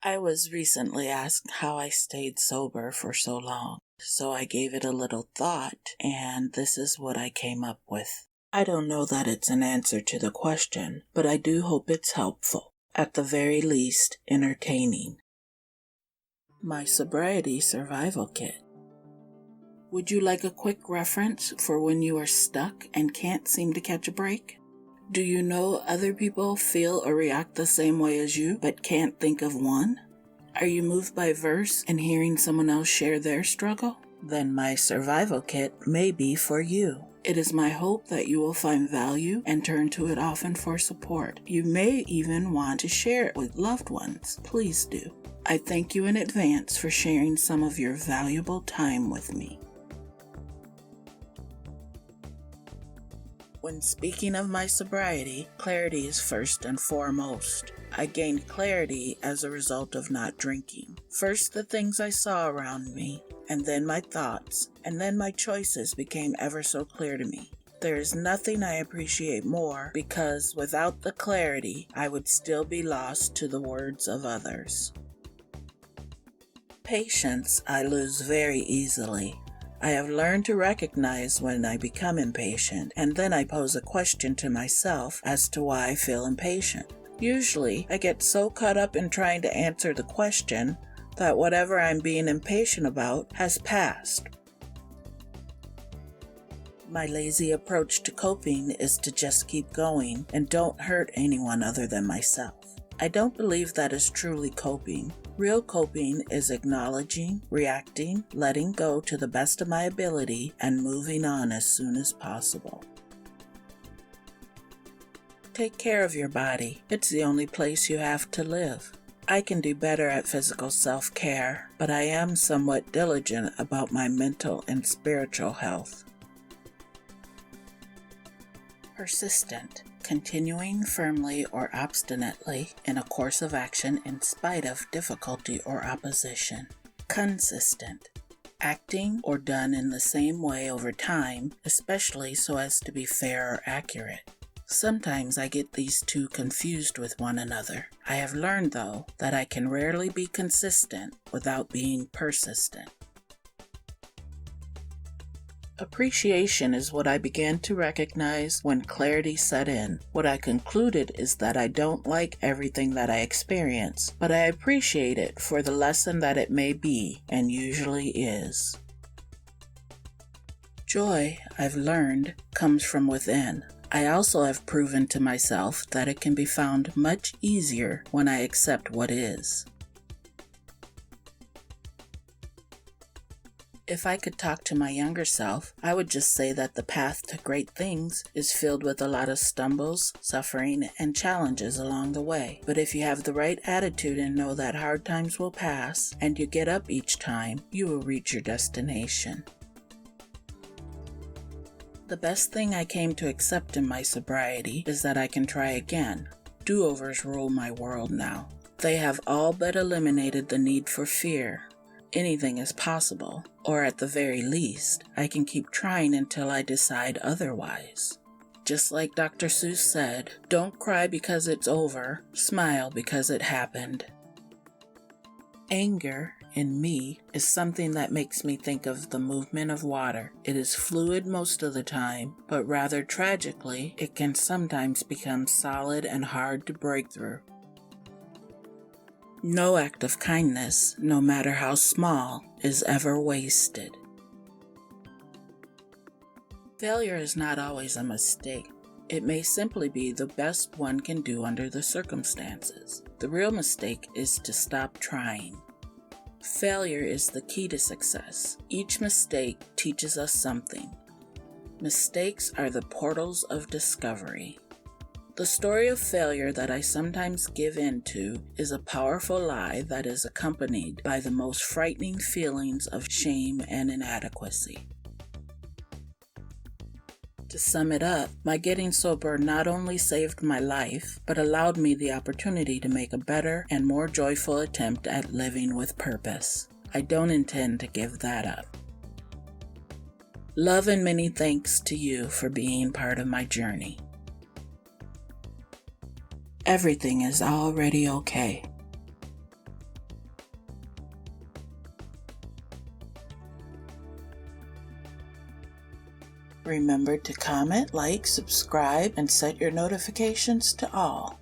I was recently asked how I stayed sober for so long, so I gave it a little thought, and this is what I came up with. I don't know that it's an answer to the question, but I do hope it's helpful, at the very least entertaining. My Sobriety Survival Kit. Would you like a quick reference for when you are stuck and can't seem to catch a break? Do you know other people feel or react the same way as you, but can't think of one? Are you moved by verse and hearing someone else share their struggle? Then my survival kit may be for you. It is my hope that you will find value and turn to it often for support. You may even want to share it with loved ones. Please do. I thank you in advance for sharing some of your valuable time with me. When speaking of my sobriety, clarity is first and foremost. I gained clarity as a result of not drinking. First the things I saw around me, and then my thoughts, and then my choices became ever so clear to me. There is nothing I appreciate more because without the clarity, I would still be lost to the words of others. Patience I lose very easily. I have learned to recognize when I become impatient, and then I pose a question to myself as to why I feel impatient. Usually, I get so caught up in trying to answer the question that whatever I'm being impatient about has passed. My lazy approach to coping is to just keep going and don't hurt anyone other than myself. I don't believe that is truly coping. Real coping is acknowledging, reacting, letting go to the best of my ability, and moving on as soon as possible. Take care of your body. It's the only place you have to live. I can do better at physical self-care, but I am somewhat diligent about my mental and spiritual health. Persistent. Continuing firmly or obstinately in a course of action in spite of difficulty or opposition. Consistent. Acting or done in the same way over time, especially so as to be fair or accurate. Sometimes I get these two confused with one another. I have learned, though, that I can rarely be consistent without being persistent. Appreciation is what I began to recognize when clarity set in. What I concluded is that I don't like everything that I experience, but I appreciate it for the lesson that it may be, and usually is. Joy, I've learned, comes from within. I also have proven to myself that it can be found much easier when I accept what is. If I could talk to my younger self, I would just say that the path to great things is filled with a lot of stumbles, suffering, and challenges along the way. But if you have the right attitude and know that hard times will pass, and you get up each time, you will reach your destination. The best thing I came to accept in my sobriety is that I can try again. Do-overs rule my world now. They have all but eliminated the need for fear. Anything is possible, or at the very least, I can keep trying until I decide otherwise. Just like Dr. Seuss said, don't cry because it's over, smile because it happened. Anger, in me, is something that makes me think of the movement of water. It is fluid most of the time, but rather tragically, it can sometimes become solid and hard to break through. No act of kindness, no matter how small, is ever wasted. Failure is not always a mistake. It may simply be the best one can do under the circumstances. The real mistake is to stop trying. Failure is the key to success. Each mistake teaches us something. Mistakes are the portals of discovery. The story of failure that I sometimes give in to is a powerful lie that is accompanied by the most frightening feelings of shame and inadequacy. To sum it up, my getting sober not only saved my life, but allowed me the opportunity to make a better and more joyful attempt at living with purpose. I don't intend to give that up. Love and many thanks to you for being part of my journey. Everything is already okay. Remember to comment, like, subscribe, and set your notifications to all.